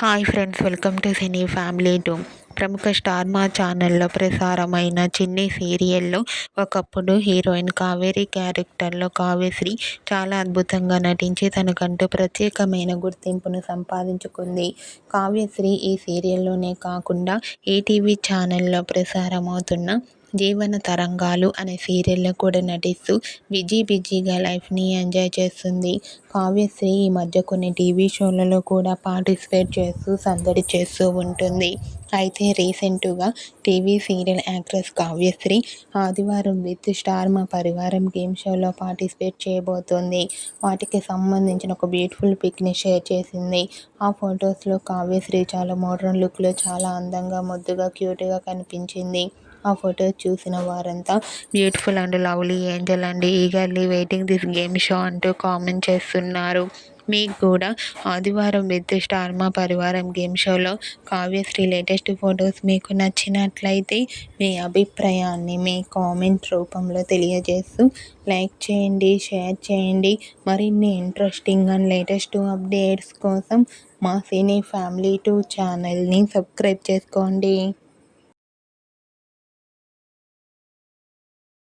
Hi friends, welcome to cine family two. ప్రముఖ star మా ఛానల్లో ప్రసారమైన చిన్ని సీరియల్లో ఒకప్పుడు హీరోయిన్ కావేరి క్యారెక్టర్లో కావ్యశ్రీ చాలా అద్భుతంగా నటించి తనకంటూ ప్రత్యేకమైన గుర్తింపును సంపాదించుకుంది. కావ్యశ్రీ ఈ సీరియల్లోనే కాకుండా ఈటీవీ ఛానల్లో ప్రసారమవుతున్న జీవన తరంగాలు అనే సీరియల్లో కూడా నటిస్తూ బిజీగా లైఫ్ని ఎంజాయ్ చేస్తుంది. కావ్యశ్రీ ఈ మధ్య కొన్ని టీవీ షోలలో కూడా పార్టిసిపేట్ చేస్తూ సందడి చేస్తూ ఉంటుంది. అయితే రీసెంట్గా టీవీ సీరియల్ యాక్ట్రెస్ కావ్యశ్రీ ఆదివారం విత్ స్టార్ మా పరివారం గేమ్ షోలో పార్టిసిపేట్ చేయబోతోంది. వాటికి సంబంధించిన ఒక బ్యూటిఫుల్ పిక్ని షేర్ చేసింది. ఆ ఫొటోస్లో కావ్యశ్రీ చాలా మోడ్రన్ లుక్లో చాలా అందంగా, ముద్దుగా, క్యూట్గా కనిపించింది. ఆ ఫొటోస్ చూసిన వారంతా beautiful and lovely Angel and eagerly waiting this game show అంటూ కామెంట్ చేస్తున్నారు. మీకు కూడా ఆదివారం విత్ స్టార్ మా పరివారం గేమ్ షోలో కావ్యశ్రీ లేటెస్ట్ ఫొటోస్ మీకు నచ్చినట్లయితే మీ అభిప్రాయాన్ని మీ కామెంట్ రూపంలో తెలియజేస్తూ లైక్ చేయండి, షేర్ చేయండి. మరిన్ని ఇంట్రెస్టింగ్ అండ్ లేటెస్ట్ అప్డేట్స్ కోసం మా సినీ ఫ్యామిలీ 2 ఛానల్ని సబ్స్క్రైబ్ చేసుకోండి.